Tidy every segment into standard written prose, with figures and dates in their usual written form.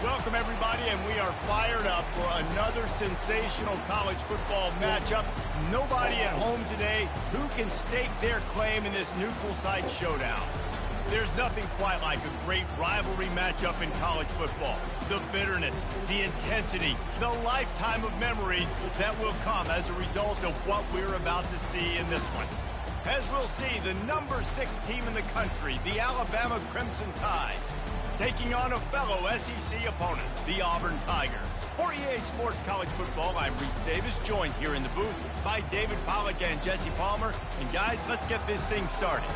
Welcome, everybody, and we are fired up for another sensational college football matchup. Nobody at home today who can stake their claim in this neutral site showdown. There's nothing quite like a great rivalry matchup in college football. The bitterness, the intensity, the lifetime of memories that will come as a result of what we're about to see in this one. As we'll see, the number 6 team in the country, the Alabama Crimson Tide, taking on a fellow SEC opponent, the Auburn Tigers. For EA Sports College Football, I'm Reese Davis, joined here in the booth by David Pollack and Jesse Palmer. And guys, let's get this thing started.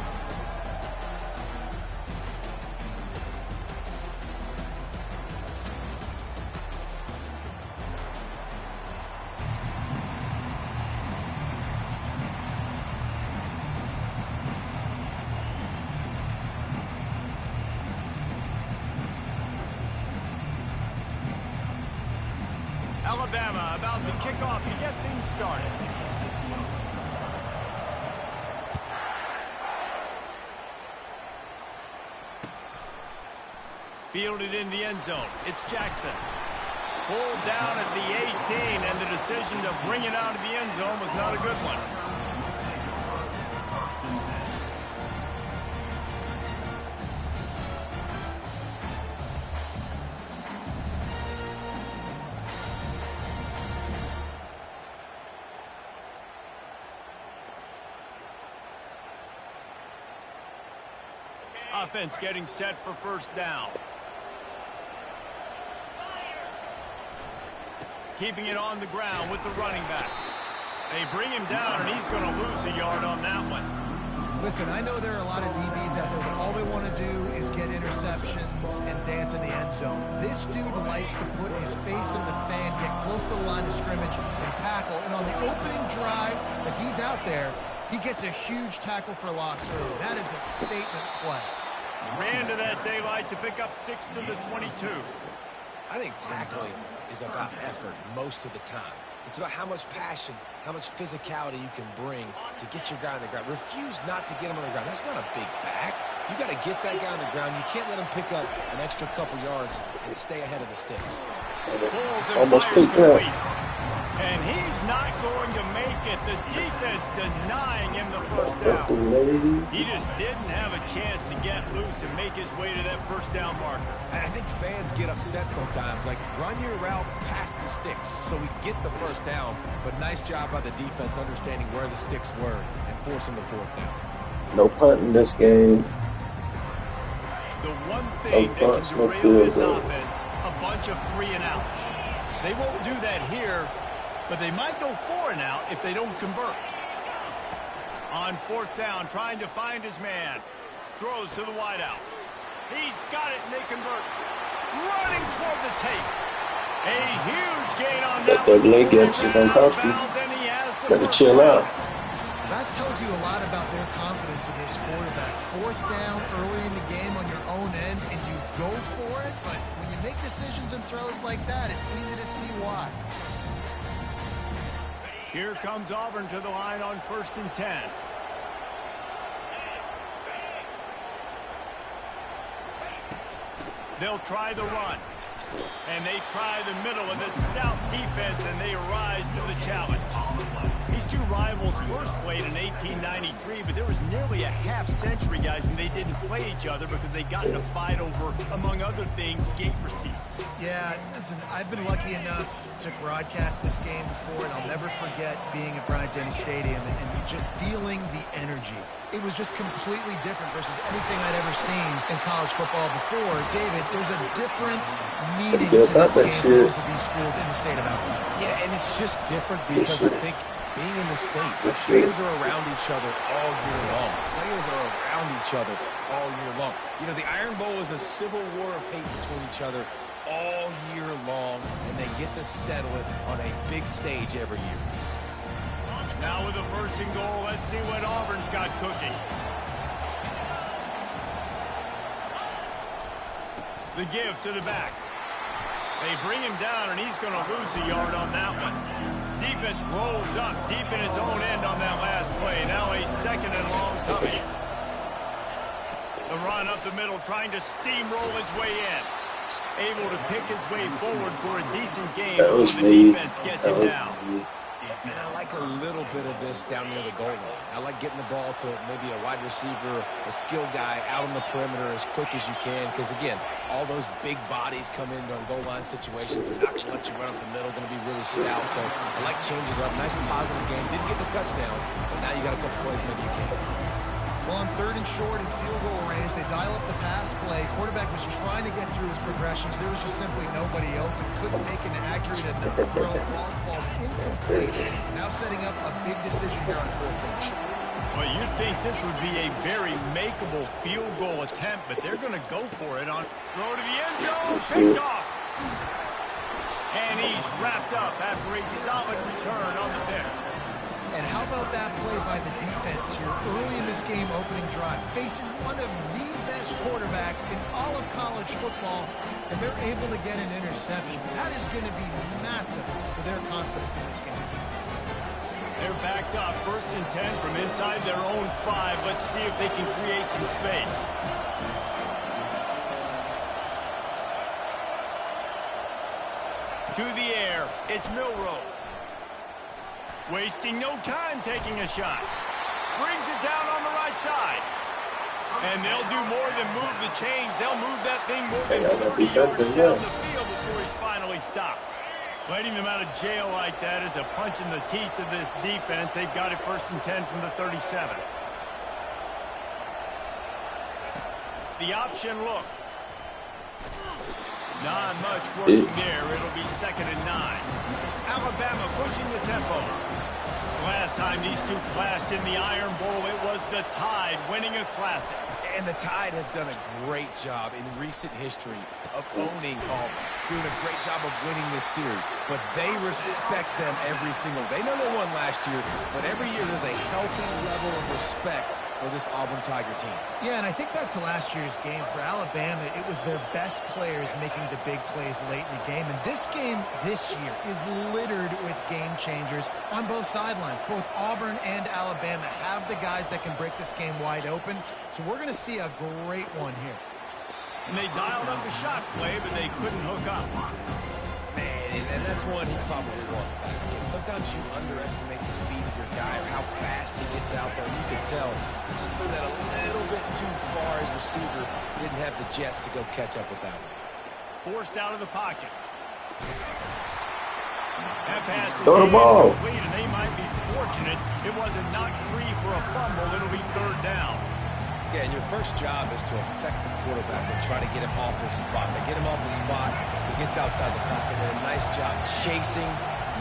Alabama about to kick off to get things started. Fielded in the end zone. It's Jackson. Pulled down at the 18, and the decision to bring it out of the end zone was not a good one. Offense getting set for first down. Keeping it on the ground with the running back. They bring him down, and he's going to lose a yard on that one. Listen, I know there are a lot of DBs out there that all they want to do is get interceptions and dance in the end zone. This dude likes to put his face in the fan, get close to the line of scrimmage, and tackle. And on the opening drive that he's out there, he gets a huge tackle for loss early. That is a statement play. Ran to that daylight to pick up 6 to the 22. I think tackling is about effort most of the time. It's about how much passion, how much physicality you can bring to get your guy on the ground. Refuse not to get him on the ground. That's not a big back. You got to get that guy on the ground. You can't let him pick up an extra couple yards and stay ahead of the sticks. Almost picked up. And he's not going to make it. The defense denying him the first down. He just didn't have a chance to get loose and make his way to that first down marker. And I think fans get upset sometimes. Like, run your route past the sticks so we get the first down. But nice job by the defense understanding where the sticks were and forcing the fourth down. No punt in this game. The one thing that can derail this offense, a bunch of 3-and-outs. They won't do that here, but they might go 4-and-out if they don't convert. On fourth down, trying to find his man. Throws to the wideout. He's got it, and they convert. Running toward the tape. A huge gain on that one. Leg gets it on Kowski. Better chill out. That tells you a lot about their confidence in this quarterback. Fourth down early in the game on your own end, and you go for it, but when you make decisions and throws like that, it's easy to see why. Here comes Auburn to the line on 1st and 10. They'll try the run. And they try the middle of this stout defense, and they rise to the challenge. These two rivals first played in 1893, but there was nearly a half-century, guys, when they didn't play each other because they got in a fight over, among other things, gate receipts. Yeah, listen, I've been lucky enough to broadcast this game before, and I'll never forget being at Bryant-Denny Stadium and just feeling the energy. It was just completely different versus anything I'd ever seen in college football before. David, there's a different meaning to this game for both of these schools in the state of Alabama. Yeah, and it's just different because I think being in the state, the fans are around each other all year long. Players are around each other all year long. You know, the Iron Bowl is a civil war of hate between each other all year long, and they get to settle it on a big stage every year. Now with a 1st and goal, let's see what Auburn's got cooking. The give to the back. They bring him down, and he's going to lose a yard on that one. Defense rolls up deep in its own end on that last play. Now a 2nd and long coming. The run up the middle, trying to steamroll his way in. Able to pick his way forward for a decent game before the defense gets him down. And I like a little bit of this down near the goal line. I like getting the ball to maybe a wide receiver, a skilled guy out on the perimeter as quick as you can. Because, again, all those big bodies come into goal line situations. They're not going to let you run up the middle. Going to be really stout. So I like changing it up. Nice positive game. Didn't get the touchdown, but now you got a couple plays maybe you can. Well, on 3rd and short and field goal range, they dial up the pass play. Quarterback was trying to get through his progressions. There was just simply nobody open. Couldn't make an accurate enough throw. Ball falls incomplete. Now setting up a big decision here on 4th and. Well, you'd think this would be a very makeable field goal attempt, but they're going to go for it on throw to the end zone. Picked off. And he's wrapped up after a solid return on the pick. And how about that play by the defense here early in this game opening drive, facing one of the best quarterbacks in all of college football, and they're able to get an interception. That is going to be massive for their confidence in this game. They're backed up, 1st and 10 from inside their own 5. Let's see if they can create some space. To the air, it's Milroe. Wasting no time taking a shot. Brings it down on the right side. And they'll do more than move the chains. They'll move that thing more than 30 yards down the field before he's finally stopped. Letting them out of jail like that is a punch in the teeth to this defense. They've got it 1st and 10 from the 37. The option look. Not much working there. It'll be 2nd and 9. Alabama pushing the tempo. Last time these two clashed in the Iron Bowl, it was the Tide winning a classic. And the Tide have done a great job in recent history of owning Auburn, doing a great job of winning this series. But they respect them every single. They know they won last year, but every year there's a healthy level of respect for this Auburn Tiger team. Yeah, and I think back to last year's game for Alabama, it was their best players making the big plays late in the game. And this game this year is littered with game changers on both sidelines. Both Auburn and Alabama have the guys that can break this game wide open. So we're going to see a great one here. And they dialed up a shot play, but they couldn't hook up. Man, and that's one he probably wants back again. Sometimes you underestimate the speed of your guy or how fast he gets out there. You can tell just threw that a little bit too far. His receiver didn't have the jets to go catch up with that one. Forced out of the pocket. That pass is incomplete, and they might be fortunate it wasn't knocked free for a fumble. It'll be 3rd down. Yeah, and your first job is to affect the quarterback and try to get him off his spot. They get him off his spot, he gets outside the pocket, and a nice job chasing,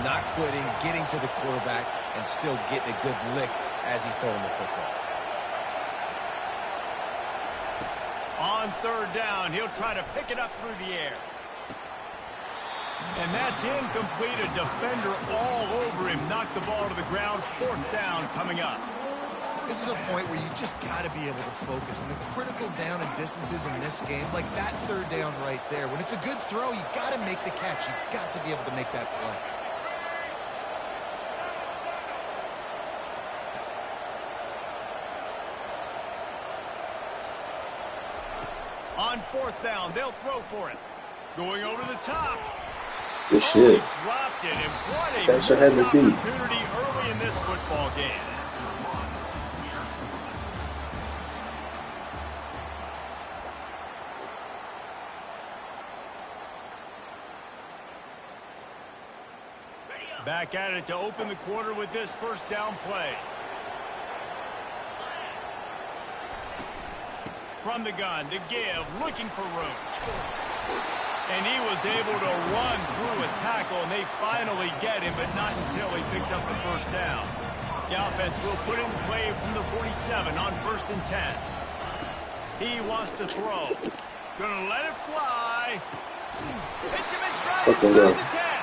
not quitting, getting to the quarterback, and still getting a good lick as he's throwing the football. On 3rd down, he'll try to pick it up through the air. And that's incomplete. A defender all over him. Knocked the ball to the ground. 4th down coming up. This is a point where you just got to be able to focus. And the critical down and distances in this game, like that 3rd down right there, when it's a good throw, you got to make the catch. You got to be able to make that play. On 4th down, they'll throw for it. Going over the top. Good shit. He dropped it, and what a That's missed what had to be. opportunity early in this football game. Back at it to open the quarter with this first down play. From the gun to give, looking for room. And he was able to run through a tackle, and they finally get him, but not until he picks up the first down. The offense will put in play from the 47 on 1st and 10. He wants to throw. Gonna let it fly. Hits him in stride inside the 10.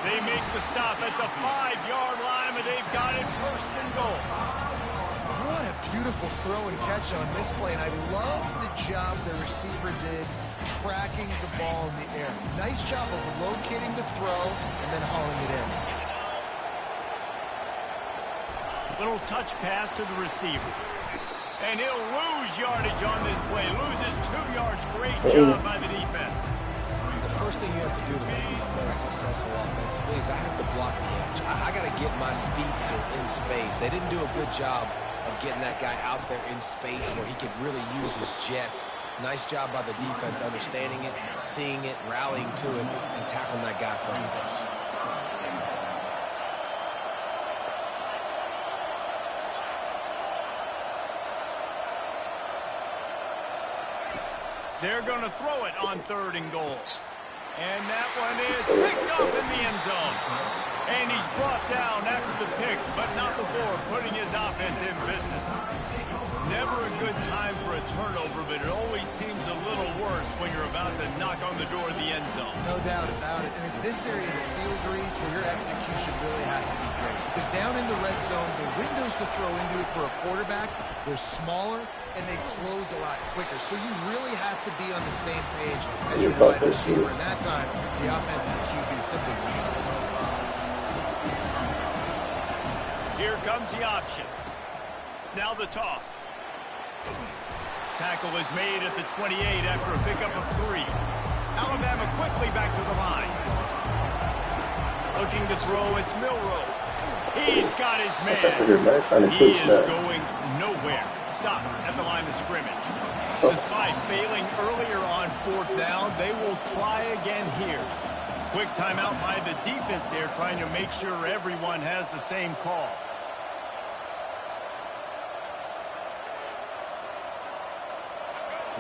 They make the stop at the 5-yard line, but they've got it 1st and goal. What a beautiful throw and catch on this play, and I love the job the receiver did tracking the ball in the air. Nice job of locating the throw and then hauling it in. Little touch pass to the receiver. And he'll lose yardage on this play. Loses 2 yards. Great job by the defense. The first thing you have to do to make these plays successful offensively is I have to block the edge. I got to get my speedster in space. They didn't do a good job of getting that guy out there in space where he could really use his jets. Nice job by the defense understanding it, seeing it, rallying to it, and tackling that guy from us. They're going to throw it on 3rd and goal. And that one is picked up in the end zone. And he's brought down after the pick, but not before putting his offense in business. Never a good time for a turnover, but it always seems a little worse when you're about to knock on the door of the end zone. No doubt about it. And it's this area of the field, Grease, where your execution really has to be great. Because down in the red zone, the windows to throw into it for a quarterback, they're smaller and they close a lot quicker. So you really have to be on the same page as your wide receiver. And that time, the offense and the QB simply win. Here comes the option. Now the toss. Tackle is made at the 28 after a pickup of 3. Alabama quickly back to the line. Looking to throw, it's Milroe. He's got his man. He is going nowhere. Stop at the line of scrimmage. Despite failing earlier on 4th down, they will try again here. Quick timeout by the defense there, trying to make sure everyone has the same call.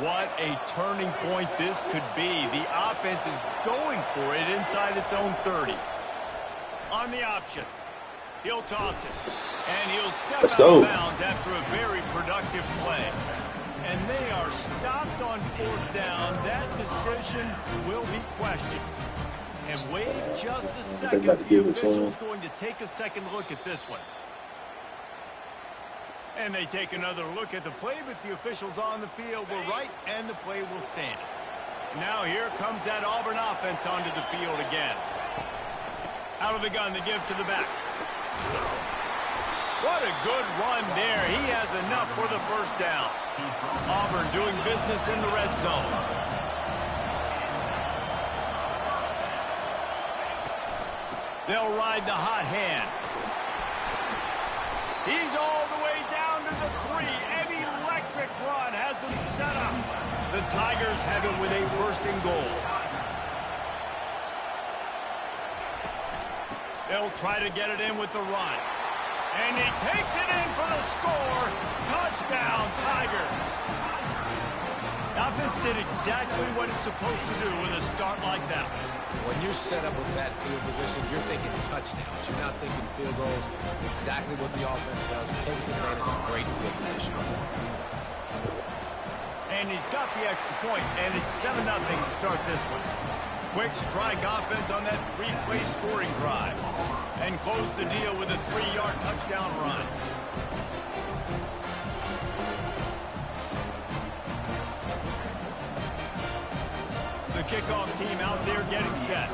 What a turning point this could be. The offense is going for it inside its own 30. On the option, he'll toss it. And he'll step out of bounds after a very productive play. And they are stopped on 4th down. That decision will be questioned. And wait just a second. The official's going to take a second look at this one. And they take another look at the play, but the officials on the field were right, and the play will stand. Now here comes that Auburn offense onto the field again. Out of the gun to give to the back. What a good run there. He has enough for the first down. Auburn doing business in the red zone. They'll ride the hot hand. He's all the way down to the 3. An electric run has him set up. The Tigers have it with a 1st and goal. They'll try to get it in with the run. And he takes it in for the score. Touchdown, Tigers. The offense did exactly what it's supposed to do with a start like that. When you're set up with that field position, you're thinking touchdowns. You're not thinking field goals. It's exactly what the offense does. It takes advantage of great field position. And he's got the extra point, and it's 7-0 to start this one. Quick strike offense on that 3-play scoring drive. And close the deal with a 3-yard touchdown run. The kickoff team out there getting set.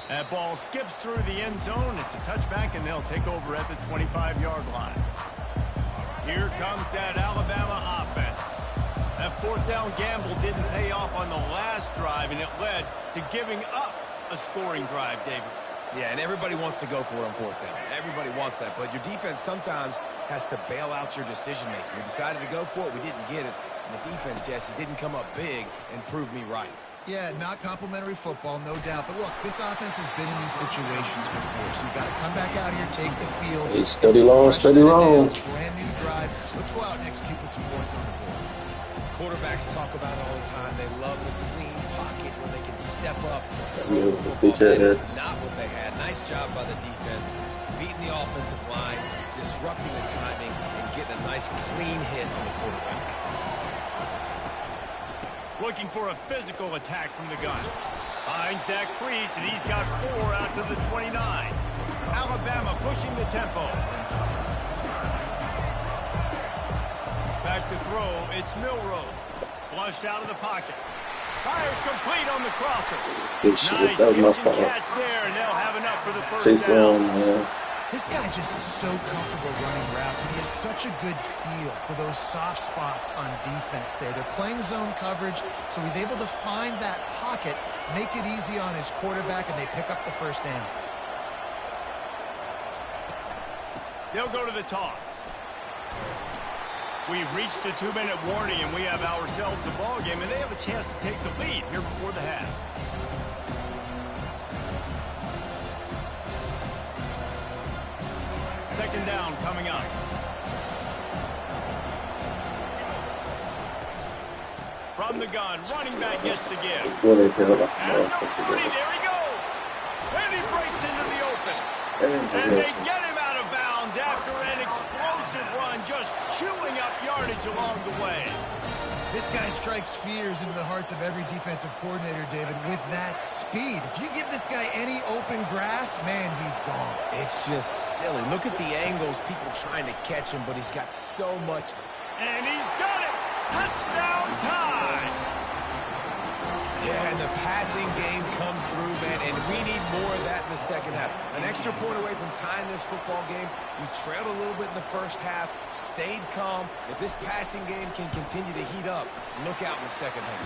That ball skips through the end zone. It's a touchback, and they'll take over at the 25-yard line. Here comes that Alabama offense. That fourth down gamble didn't pay off on the last drive, and it led to giving up a scoring drive, David. Yeah, and everybody wants to go for it on fourth down. Everybody wants that, but your defense sometimes has to bail out your decision-making. We decided to go for it. We didn't get it. And the defense, Jesse, didn't come up big and prove me right. Yeah, not complimentary football, no doubt. But look, this offense has been in these situations before, so you've got to come back out here, take the field. Hey, steady long, steady long. Brand new drive. Let's go out and execute with some points on the board. Quarterbacks talk about it all the time. They love the clean pocket where they can step up. Yeah, That's not what they had. Nice job by the defense, beating the offensive line, disrupting the timing, and getting a nice clean hit on the quarterback. Looking for a physical attack from the gun. Finds that crease, and he's got 4 out to the 29. Alabama pushing the tempo. Back to throw, it's Milroe. Flushed out of the pocket. Fires complete on the crosser. Good shit. Nice That was my catch fault. there, and they'll have enough for the first Chase down. Brown, man. This guy just is so comfortable running routes, and he has such a good feel for those soft spots on defense there. They're playing zone coverage, so he's able to find that pocket, make it easy on his quarterback, and they pick up the first down. They'll go to the toss. We've reached the 2-minute warning, and we have ourselves a ball game, and they have a chance to take the lead here before the half. Second down coming up. From the gun, running back gets to give. What the hell? And number 30, there he goes. And he breaks into the open. And they get him out of bounds after an explosive run, just chewing up yardage along the way. This guy strikes fears into the hearts of every defensive coordinator, David, with that speed. If you give this guy any open grass, man, he's gone. It's just silly. Look at the angles, people trying to catch him, but he's got so much. And he's got it. Touchdown time. Yeah, and the passing game comes through, man, and we need more of that in the second half. An extra point away from tying this football game. We trailed a little bit in the first half, stayed calm. If this passing game can continue to heat up, look out in the second half.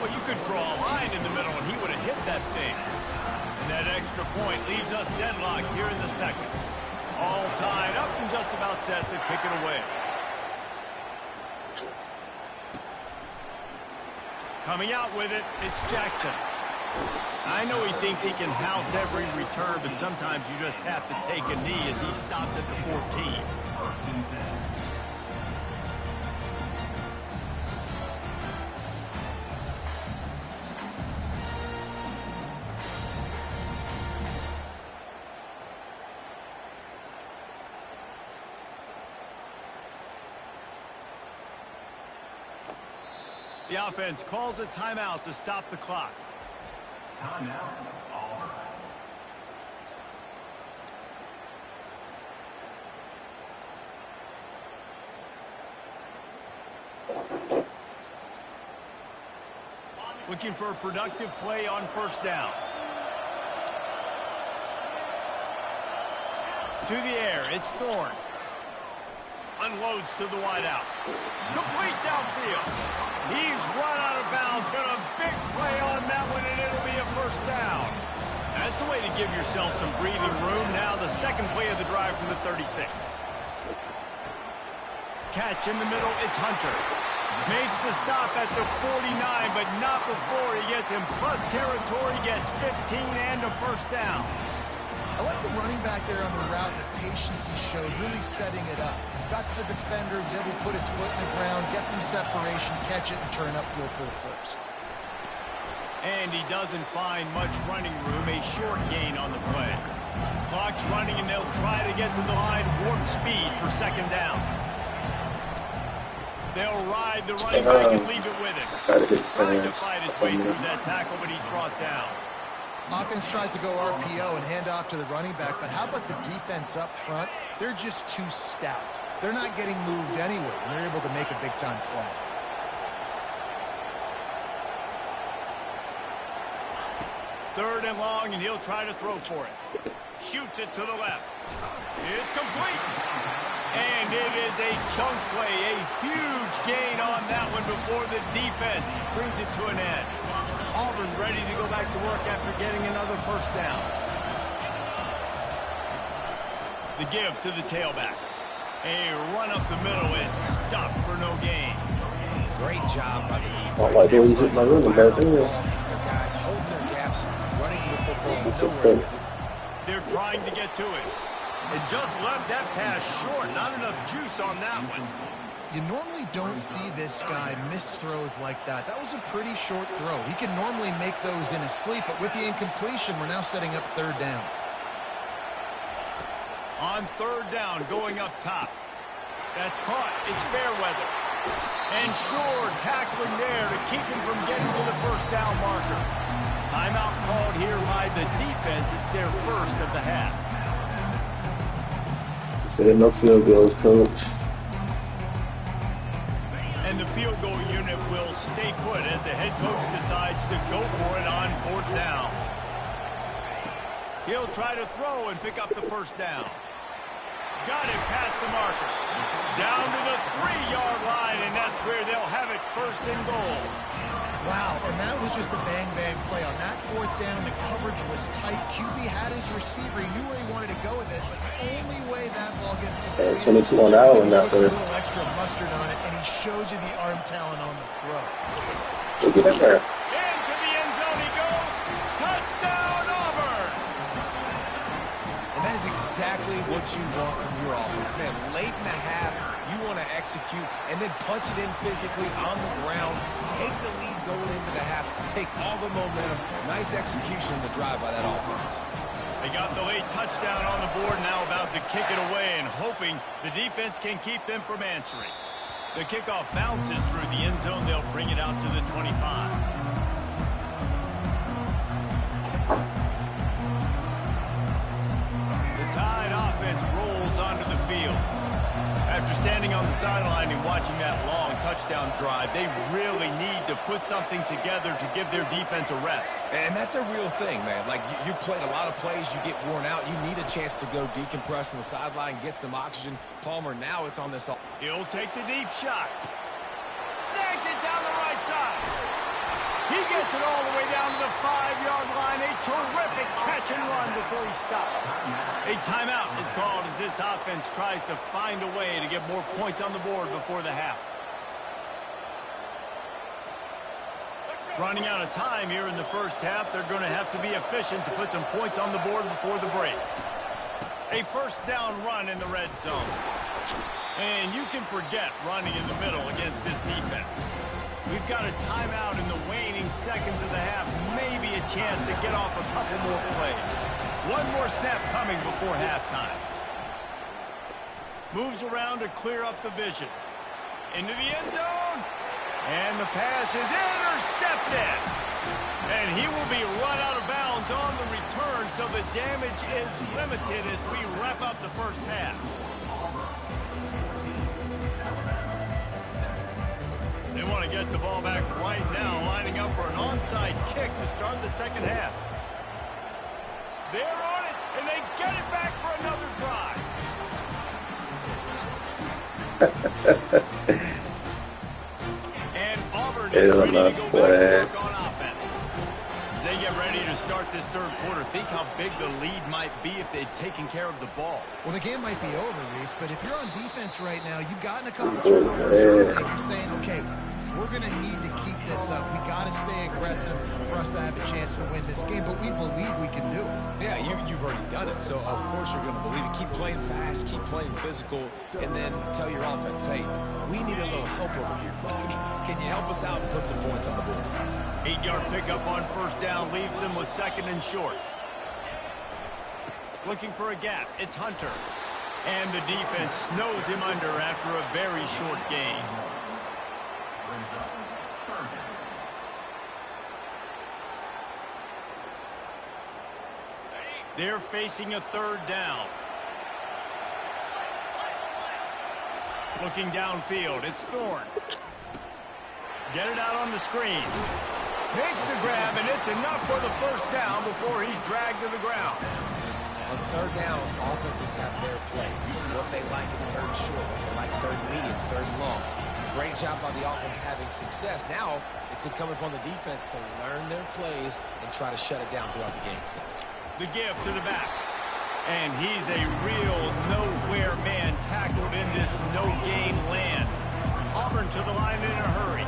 Well, you could draw a line in the middle, and he would have hit that thing. And that extra point leaves us deadlocked here in the second. All tied up and just about set to kick it away. Coming out with it, it's Jackson. I know he thinks he can house every return, but sometimes you just have to take a knee as he stopped at the 14. The offense calls a timeout to stop the clock. Timeout. All right. Looking for a productive play on first down. To the air, it's Thorne. Unloads to the wideout. Complete downfield. He's run out of bounds, but a big play on that one, and it'll be a first down. That's the way to give yourself some breathing room. Now the second play of the drive from the 36. Catch in the middle, it's Hunter. Makes the stop at the 49, but not before he gets in plus territory, gets 15 and a first down. I like the running back there on the route and the patience he showed, really setting it up. Got to the defender, was able to put his foot in the ground, get some separation, catch it, and turn upfield for the first. And he doesn't find much running room, a short gain on the play. Clock's running, and they'll try to get to the line, warp speed for second down. They'll ride the running back and leave it with him. Trying to fight his way through that tackle, but he's brought down. Offense tries to go RPO and hand off to the running back, but how about the defense up front? They're just too stout. They're not getting moved anywhere, and they're able to make a big-time play. 3rd and long, and he'll try to throw for it. Shoots it to the left. It's complete. And it is a chunk play, a huge gain on that one before the defense brings it to an end. Auburn ready to go back to work after getting another 1st down. The give to the tailback. A run up the middle is stopped for no gain. Great job by the defense. I like the way you hit my running back there. Their guys holding their gaps, running to the football. Nowhere. They're trying to get to it. It just left that pass short. Not enough juice on that one. You normally don't see this guy miss throws like that. That was a pretty short throw. He can normally make those in his sleep, but with the incompletion, we're now setting up 3rd down. On 3rd down, going up top. That's caught. It's fair weather. And Shore tackling there to keep him from getting to the 1st down marker. Timeout called here by the defense. It's their 1st of the half. Said no field goals, coach. And the field goal unit will stay put as the head coach decides to go for it on 4th down. He'll try to throw and pick up the 1st down. Got it past the marker. Down to the 3-yard line, and that's where they'll have it 1st and goal. Wow, and that was just a bang-bang play. On that 4th down, the coverage was tight. QB had his receiver. He knew where he wanted to go with it, but the only way that ball gets completed 22 on the hour is now, if he puts a there. little extra mustard on it, and he showed you the arm talent on the throw. Look at that. Into the end zone he goes. Touchdown, Auburn! And that is exactly what you want from your offense. Man, late in the half, you want to execute and then punch it in physically on the ground. Take the lead going into the half. Take all the momentum. Nice execution in the drive by that offense. They got the late touchdown on the board, now about to kick it away and hoping the defense can keep them from answering. The kickoff bounces through the end zone. They'll bring it out to the 25. The Tide offense rolls onto the field. After standing on the sideline and watching that long touchdown drive, they really need to put something together to give their defense a rest. And that's a real thing, man. Like, you played a lot of plays, you get worn out, you need a chance to go decompress on the sideline, get some oxygen. Palmer, now it's on this. He'll take the deep shot. Snags it down the right side. He gets it all the way down to the 5-yard line. A terrific catch and run before he stops. A timeout is called as this offense tries to find a way to get more points on the board before the half. Running out of time here in the 1st half, they're going to have to be efficient to put some points on the board before the break. A 1st down run in the red zone. And you can forget running in the middle against this defense. We've got a timeout in the waning seconds of the half. Maybe a chance to get off a couple more plays. One more snap coming before halftime. Moves around to clear up the vision. Into the end zone. And the pass is intercepted. And he will be run out of bounds on the return, so the damage is limited as we wrap up the 1st half. They want to get the ball back right now, lining up for an onside kick to start the 2nd half. They're on it, and they get it back for another drive. And Auburn is ready to go back to work on offense. As they get ready to start this 3rd quarter, think how big the lead might be if they'd taken care of the ball. Well, the game might be over, Reese, but if you're on defense right now, you've gotten a couple turnovers early, and you're saying, okay, we're going to need to keep this up. We got to stay aggressive for us to have a chance to win this game, but we believe we can do it. Yeah, you've already done it, so of course you're going to believe it. Keep playing fast, keep playing physical, and then tell your offense, hey, we need a little help over here. Can you help us out and put some points on the board? 8-yard pickup on 1st down leaves them with 2nd and short. Looking for a gap. It's Hunter. And the defense snows him under after a very short gain. They're facing a 3rd down. Looking downfield, it's Thorne. Get it out on the screen. Makes the grab, and it's enough for the first down before he's dragged to the ground. On third down, offenses have their plays. What they like in third and short, what they like third and medium, third and long. Great job by the offense having success. Now it's incumbent upon the defense to learn their plays and try to shut it down throughout the game. The give to the back. And he's a real nowhere man tackled in this no-game land. Auburn to the line in a hurry.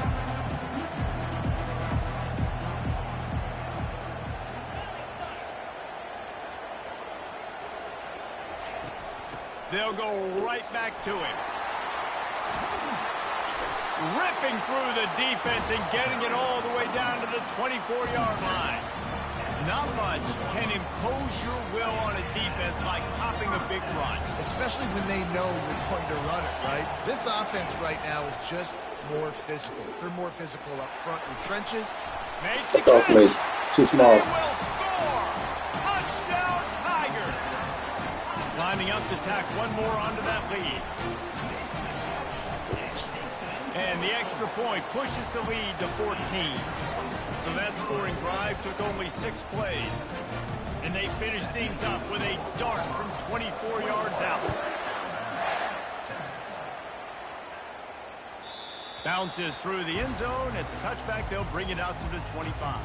They'll go right back to him. Ripping through the defense and getting it all the way down to the 24-yard line. Not much can impose your will on a defense like popping a big run. Especially when they know you're going to run it, right? This offense right now is just more physical. They're more physical up front in the trenches. Makes the Off me. catch. Too small. They will score. Touchdown, Tiger. Lining up to tack one more onto that lead. And the extra point pushes the lead to 14. So that scoring drive took only 6 plays. And they finished things up with a dart from 24 yards out. Bounces through the end zone. It's a touchback. They'll bring it out to the 25.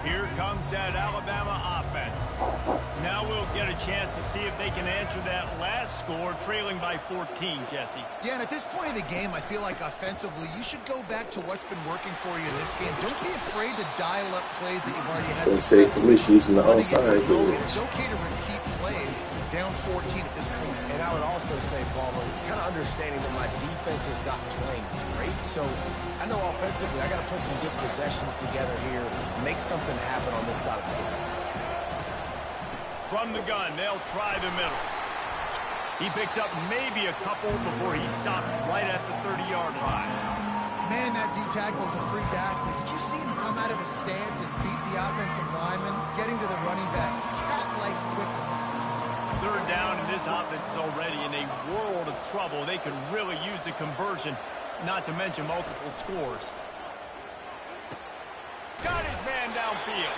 Here comes that Alabama offense. Now we'll get a chance to see if they can answer that last score, trailing by 14, Jesse. Yeah, and at this point of the game, I feel like offensively, you should go back to what's been working for you in this game. Don't be afraid to dial up plays that you've already had Let's say success for me, she's using the running outside. it, throwing it. It's okay to repeat plays down 14 at this point. And I would also say, Palmer, kind of understanding that my defense is not playing great. So I know offensively I got to put some good possessions together here, make something happen on this side of the football. From the gun, they'll try the middle. He picks up maybe a couple before he's stopped right at the 30-yard line. Man, that D tackle is a freak athlete. Did you see him come out of his stance and beat the offensive lineman, getting to the running back? Cat-like quickness. Third down, and this offense is already in a world of trouble. They could really use a conversion, not to mention multiple scores. Got his man downfield.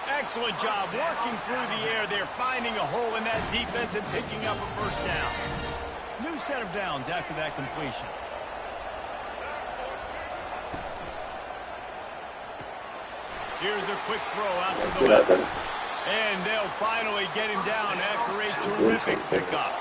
Excellent job working through the air. They're finding a hole in that defense and picking up a first down. New set of downs after that completion. Here's a quick throw out to the left. And they'll finally get him down after a terrific pickup.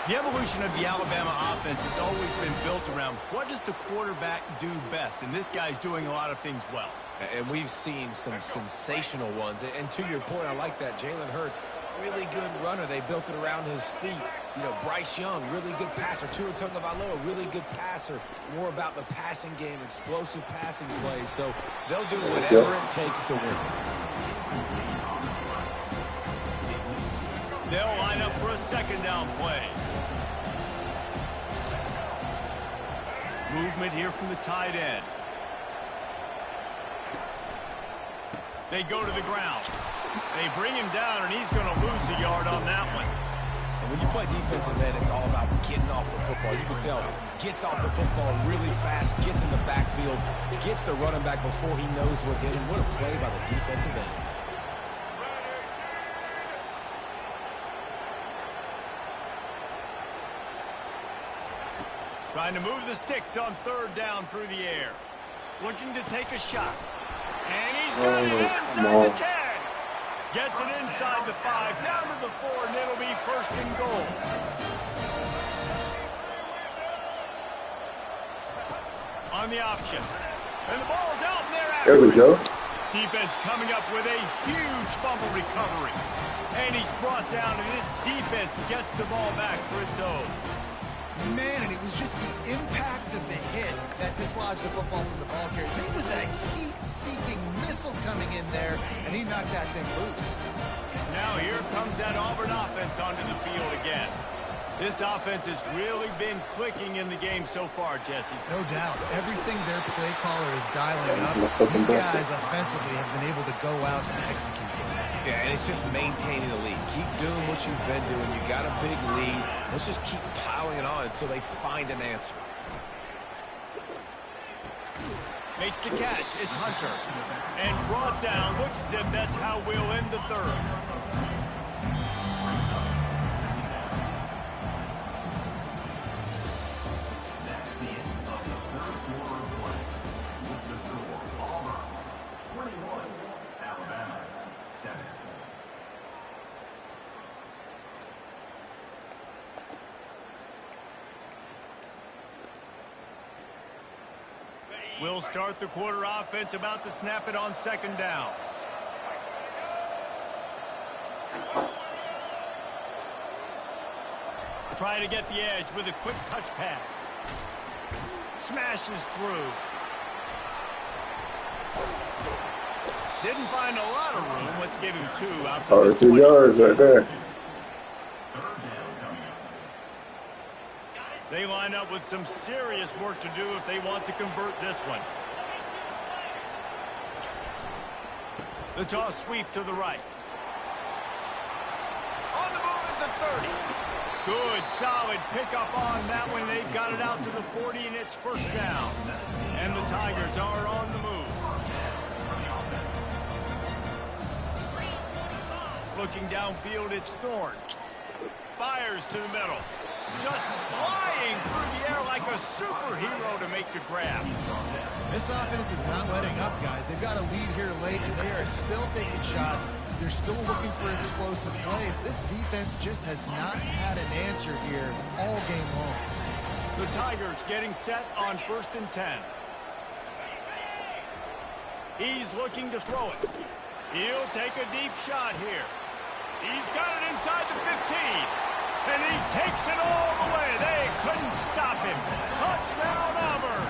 The evolution of the Alabama offense has always been built around what does the quarterback do best, and this guy's doing a lot of things well. And we've seen some sensational ones. And to your point, I like that. Jalen Hurts, really good runner. They built it around his feet. You know, Bryce Young, really good passer. Tua Tagovailoa, really good passer. More about the passing game, explosive passing plays. So they'll do whatever it takes to win. They'll line up for a second down play. Movement here from the tight end. They go to the ground. They bring him down, and he's going to lose a yard on that one. And when you play defensive end, it's all about getting off the football. You can tell, gets off the football really fast, gets in the backfield, gets the running back before he knows what hit him. What a play by the defensive end. Trying to move the sticks on third down through the air. Looking to take a shot. And he's got it inside the 10. Gets it inside the 5, down to the 4, and it'll be first and goal. On the option. And the ball's out in there after There we go. Defense coming up with a huge fumble recovery. And he's brought down, and this defense gets the ball back for its own. Man, and it was just the impact of the hit that dislodged the football from the ball carrier. It was a heat-seeking missile coming in there, and he knocked that thing loose. Now here comes that Auburn offense onto the field again. This offense has really been clicking in the game so far, Jesse. No doubt. Everything their play caller is dialing up, these guys offensively have been able to go out and execute. Yeah, and it's just maintaining the lead. Keep doing what you've been doing. You got a big lead. Let's just keep piling it on until they find an answer. Makes the catch. It's Hunter. And brought down. Looks as if that's how we'll end the third. That's the end of the third quarter of play. With the score, Auburn 21, Alabama 7. We'll start the quarter offense, about to snap it on second down. Trying to get the edge with a quick touch pass. Smashes through. Didn't find a lot of room. Let's give him 2 out to the 2 20. yards right there. They line up with some serious work to do if they want to convert this one. The toss sweep to the right. On the move at the 30. Good, solid pickup on that one. They've got it out to the 40, and it's first down. And the Tigers are on the move. Looking downfield, it's Thorne. Fires to the middle. Just flying through the air like a superhero to make the grab. This offense is not letting up, guys. They've got a lead here late, and they are still taking shots. They're still looking for explosive plays. This defense just has not had an answer here all game long. The Tigers getting set on 1st and 10. He's looking to throw it. He'll take a deep shot here. He's got it inside the 15. And he takes it all the way. They couldn't stop him. Touchdown, Auburn.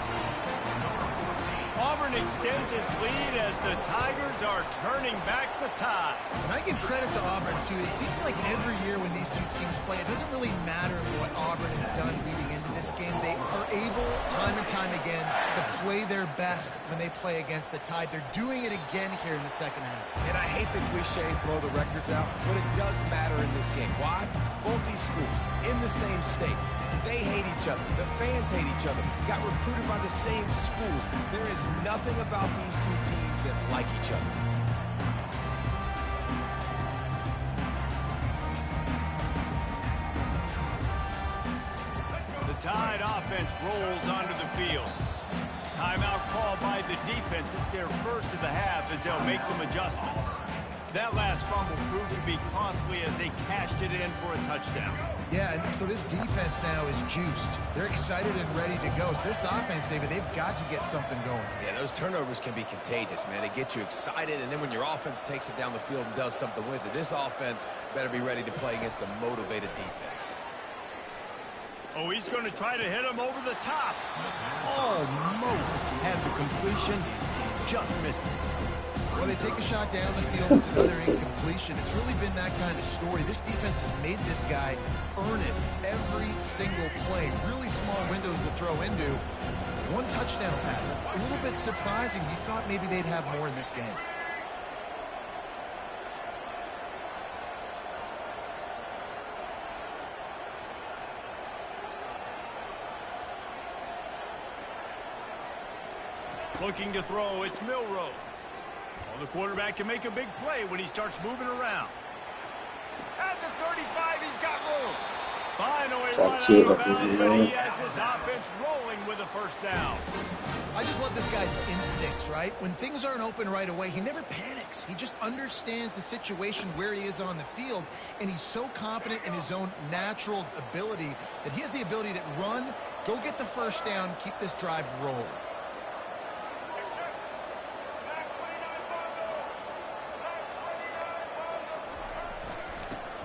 Auburn extends its lead as the Tigers are turning back the tide. And I give credit to Auburn, too. It seems like every year when these two teams play, it doesn't really matter what Auburn has done leading into this game. They are able, time and time again, to play their best when they play against the Tide. They're doing it again here in the second half. And I hate the cliche throw the records out, but it does matter in this game. Why? Both these schools in the same state. They hate each other. The fans hate each other. Got recruited by the same schools. There is nothing about these two teams that like each other. The Tide offense rolls onto the field. Timeout call by the defense. It's their first of the half as they'll make some adjustments. That last fumble proved to be costly as they cashed it in for a touchdown. Yeah, and so this defense now is juiced. They're excited and ready to go. So this offense, David, they've got to get something going. Yeah, those turnovers can be contagious, man. They get you excited, and then when your offense takes it down the field and does something with it, this offense better be ready to play against a motivated defense. Oh, he's going to try to hit him over the top. Almost had the completion. Just missed it. Well, they take a shot down the field. It's another incompletion. It's really been that kind of story. This defense has made this guy earn it every single play. Really small windows to throw into. One touchdown pass. That's a little bit surprising. You thought maybe they'd have more in this game. Looking to throw, it's Milroe. Well, the quarterback can make a big play when he starts moving around. At the 35, he's got room. Finally run out of bounds, but he has his offense rolling with a first down. I just love this guy's instincts, right? When things aren't open right away, he never panics. He just understands the situation where he is on the field, and he's so confident in his own natural ability that he has the ability to run, go get the first down, keep this drive rolling.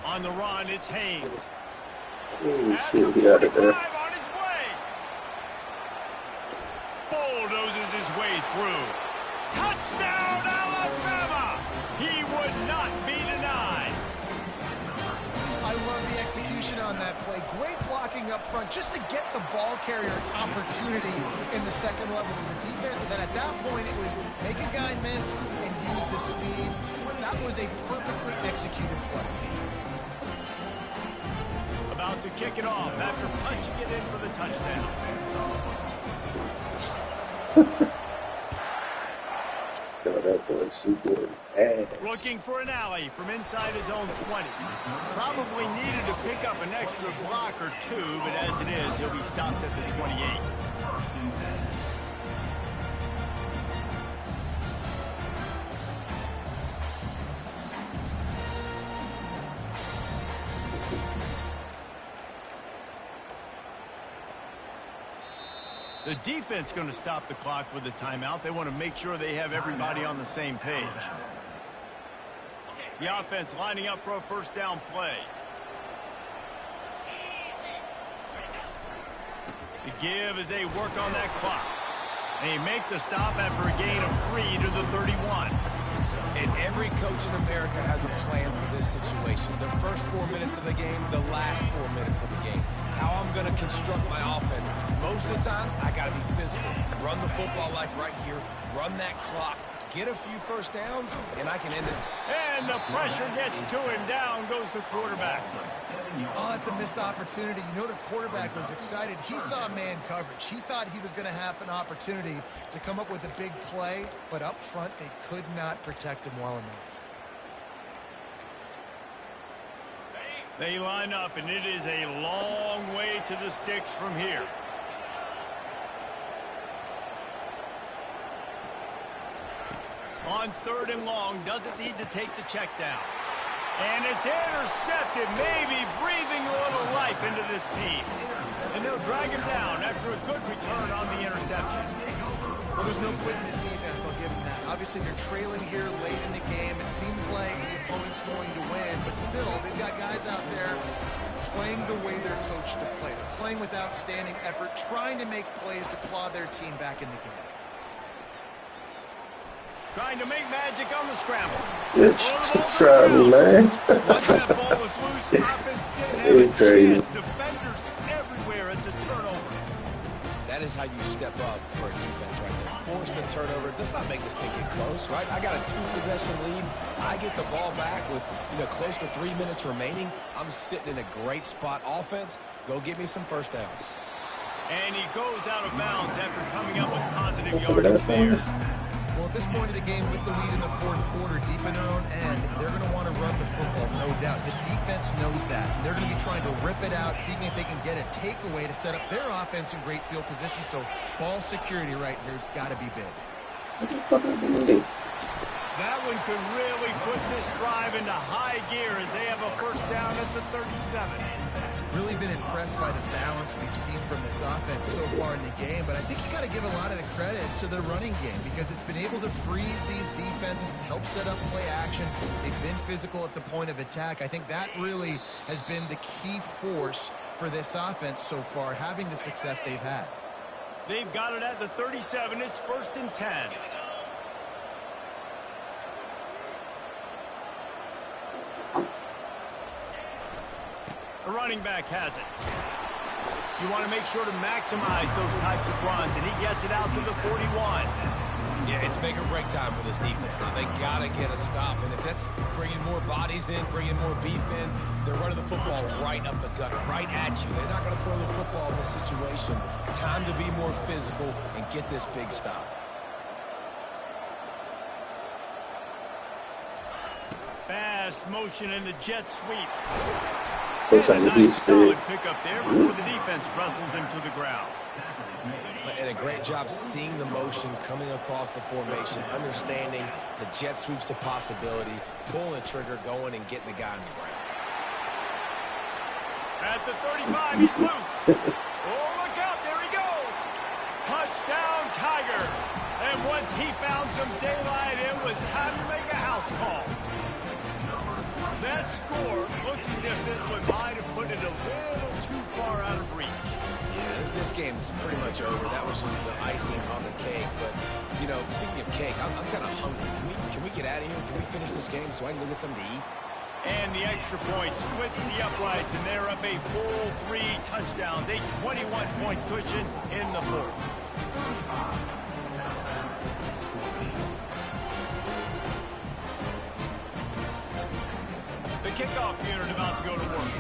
On the run, it's Haynes. Ooh, see what we got it there. On his way. Bulldozes his way through. Touchdown, Alabama! He would not be denied. I love the execution on that play. Great blocking up front just to get the ball carrier an opportunity in the second level of the defense. And then at that point, it was make a guy miss and use the speed. That was a perfectly executed play. About to kick it off after punching it in for the touchdown. God, that boy's super ass. Looking for an alley from inside his own 20. Probably needed to pick up an extra block or two, but as it is, he'll be stopped at the 28. The defense going to stop the clock with a timeout. They want to make sure they have everybody on the same page. The offense lining up for a first down play. The give as they work on that clock. They make the stop after a gain of 3 to the 31. And every coach in America has a plan for this situation. The first 4 minutes of the game, the last 4 minutes of the game. How I'm going to construct my offense. Most of the time, I got to be physical. Run the football like right here. Run that clock. Get a few first downs, and I can end it. And the pressure gets to him. Down goes the quarterback. Oh, it's a missed opportunity. You know the quarterback was excited. He saw man coverage. He thought he was going to have an opportunity to come up with a big play, but up front, they could not protect him well enough. They line up, and it is a long way to the sticks from here. On 3rd and long, doesn't need to take the check down. And it's intercepted, maybe breathing a little life into this team. And they'll drag him down after a good return on the interception. Well, there's no quitting this defense, I'll give them that. Obviously, they're trailing here late in the game. It seems like the opponent's going to win, but still, they've got guys out there playing the way they're coached to play. They're playing with outstanding effort, trying to make plays to claw their team back in the game. Trying to make magic on the scramble. It's trying, man. Once that ball was loose, offense didn't have a chance. Defenders everywhere. It's a turnover. That is how you step up for a defense right there. Force the turnover. Let's not make this thing get close, right? I got a 2-possession lead. I get the ball back with, close to 3 minutes remaining. I'm sitting in a great spot. Offense, go get me some first downs. And he goes out of bounds after coming up with positive yardage there. Well, at this point of the game, with the lead in the 4th quarter, deep in their own end, they're going to want to run the football, no doubt. The defense knows that. And they're going to be trying to rip it out, seeing if they can get a takeaway to set up their offense in great field position. So ball security right here has got to be big. What the fuck is the That one could really put this drive into high gear as they have a first down at the 37. Really been impressed by the balance we've seen from this offense so far in the game, but I think you got to give a lot of the credit to the running game because it's been able to freeze these defenses, help set up play action. They've been physical at the point of attack. I think that really has been the key force for this offense so far, having the success they've had. They've got it at the 37. It's 1st and 10. The running back has it. You want to make sure to maximize those types of runs, and he gets it out to the 41. Yeah, it's make or break time for this defense now. They got to get a stop, and if that's bringing more bodies in, bringing more beef in, they're running the football right up the gut, right at you. They're not going to throw the football in this situation. Time to be more physical and get this big stop. Fast motion in the jet sweep. Looks like Nice solid pickup there before the defense wrestles him to the ground. And a great job seeing the motion coming across the formation, understanding the jet sweep's a possibility, pulling the trigger, going and getting the guy on the ground. At the 35, he's loose. Oh, look out, there he goes. Touchdown, Tiger. And once he found some daylight, it was time to make a house call. That score looks as if this one might have put it a little too far out of reach. Yeah, this game's pretty much over. That was just the icing on the cake. But, speaking of cake, I'm kind of hungry. Can we get out of here? Can we finish this game so I can go get something to eat? And the extra point splits the uprights, and they're up a full 3 touchdowns, a 21-point cushion in the fourth. The kickoff unit about to go to work.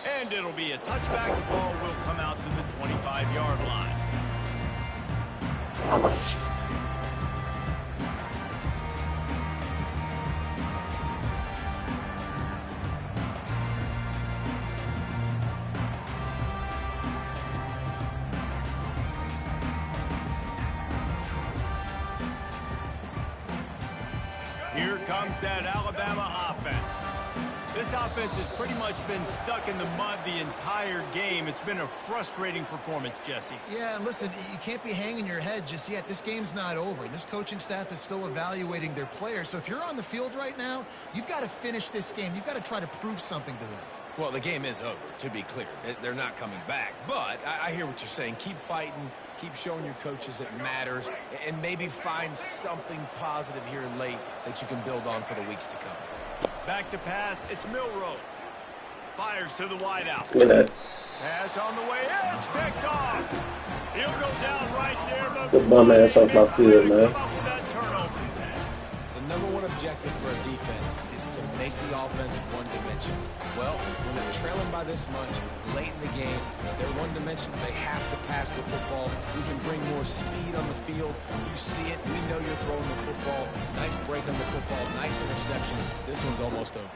And it'll be a touchback. The ball will come out to the 25-yard line. Here comes that Alabama offense. This offense has pretty much been stuck in the mud the entire game. It's been a frustrating performance, Jesse. Yeah, and listen, you can't be hanging your head just yet. This game's not over. This coaching staff is still evaluating their players. So if you're on the field right now, you've got to finish this game. You've got to try to prove something to them. Well, the game is over, to be clear. They're not coming back. But I hear what you're saying. Keep fighting. Keep showing your coaches it matters. And maybe find something positive here late that you can build on for the weeks to come. Back to pass. It's Milroe. Fires to the wideout. Look at that. Pass on the way in. It's picked off. He'll go down right there. But The bum ass off my field, man. come up with that turnover. The number one objective for a defense is to make the offense one-dimensional. Well, when they're trailing by this much, late in the game, they're one-dimensional. They have to pass the football. We can bring more speed on the field. You see it. We know you're throwing the football. Nice break on the football. Nice interception. This one's almost over.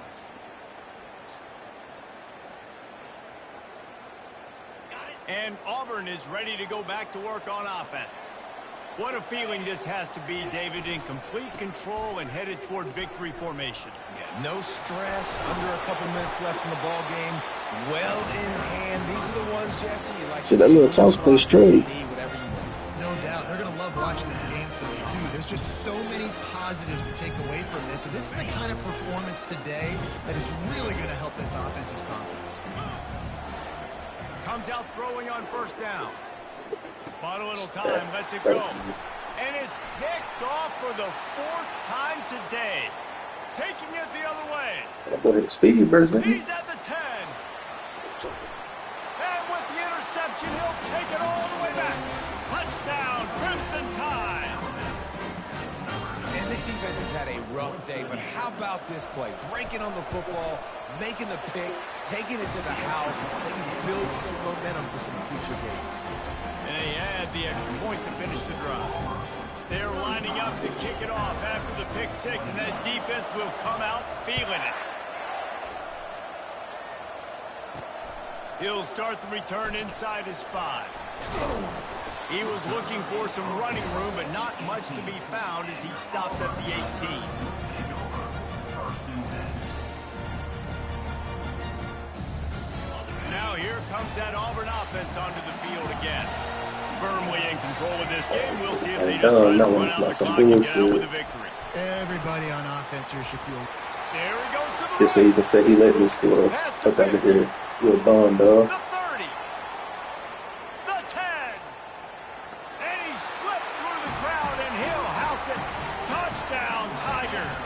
And Auburn is ready to go back to work on offense. What a feeling this has to be, David, in complete control and headed toward victory formation. Yeah, no stress, under a couple minutes left in the ball game. Well in hand. These are the ones, Jesse, you like. See, that little toss play straight. Whatever you want. No doubt. They're going to love watching this game film, too. There's just so many positives to take away from this. And this is the kind of performance today that is really going to help this offense's confidence. Comes out throwing on first down. Bought a little time, lets it go. And it's picked off for the 4th time today. Taking it the other way. Go ahead, speed, Bird, man. He's at the 10. And with the interception, he'll take it all the way back. Touchdown, Crimson Tide. And this defense has had a rough day, but how about this play? Breaking on the football, making the pick, taking it to the house, maybe build some momentum for some future games. And they add the extra point to finish the drive. They're lining up to kick it off after the pick six, and that defense will come out feeling it. He'll start the return inside his 5. He was looking for some running room, but not much to be found as he stopped at the 18. Now here comes that Auburn offense onto the field again. Firmly in control of this game. We'll see if they just try to run out the clock and get out with a victory. Everybody on offense here should feel. There he goes to the Just so you can say he let me score. Fuck out of here. You a bum, dog. the 30. The 10. And he slipped through the crowd, and he'll house it. Touchdown, Tigers.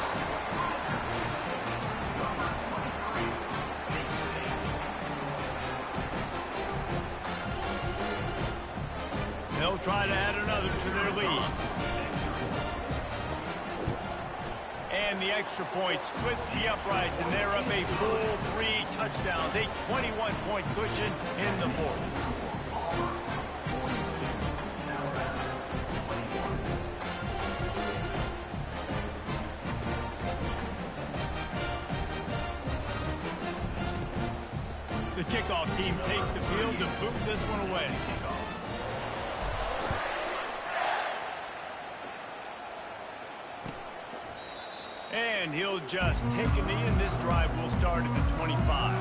They'll try to add another to their lead. And the extra point splits the uprights, and they're up a full 3 touchdowns, a 21-point cushion in the fourth. The kickoff team takes the field to boot this one away. And he'll just take a knee, and this drive will start at the 25.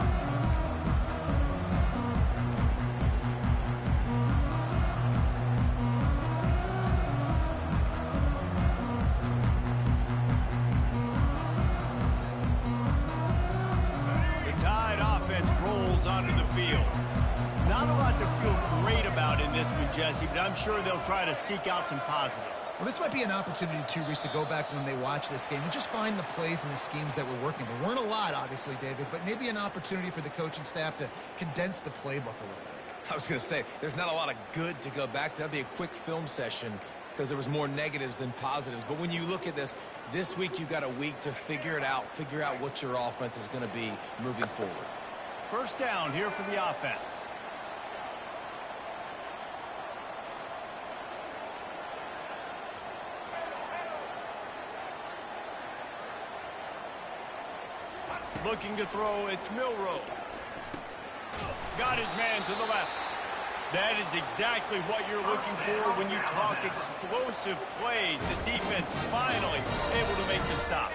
The Tide offense rolls onto the field. Not a lot to feel great about in this one, Jesse, but I'm sure they'll try to seek out some positives. Well, this might be an opportunity, too, Reese, to go back when they watch this game and just find the plays and the schemes that were working. There weren't a lot, obviously, David, but maybe an opportunity for the coaching staff to condense the playbook a little bit. I was going to say, there's not a lot of good to go back to. That'd be a quick film session because there was more negatives than positives. But when you look at this week you got a week to figure it out, figure out what your offense is going to be moving forward. First down here for the offense. Looking to throw, it's Milroe. Got his man to the left. That is exactly what you're looking for when you talk explosive plays. The defense finally able to make the stop.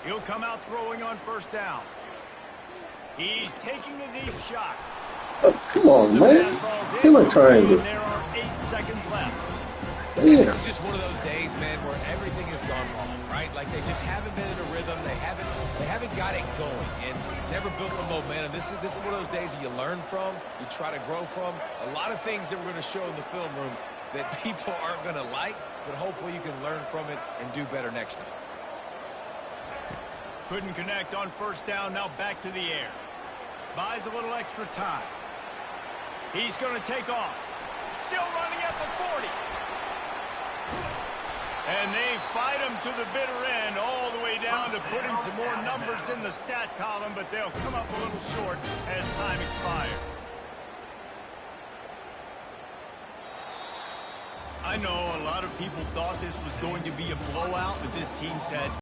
He'll come out throwing on first down. He's taking a deep shot. Oh, come on, man. Kill a triangle. There are 8 seconds left. Yeah. It's just one of those days, man, where everything has gone wrong, right? Like they just haven't been in a rhythm. They haven't got it going and never built the momentum. This is one of those days that you learn from, you try to grow from. A lot of things that we're going to show in the film room that people aren't going to like, but hopefully you can learn from it and do better next time. Couldn't connect on first down. Now back to the air. Buys a little extra time. He's going to take off. Still running at the 40. And they fight him to the bitter end, all the way down to putting some more numbers in the stat column, but they'll come up a little short as time expires. I know a lot of people thought this was going to be a blowout, but this team said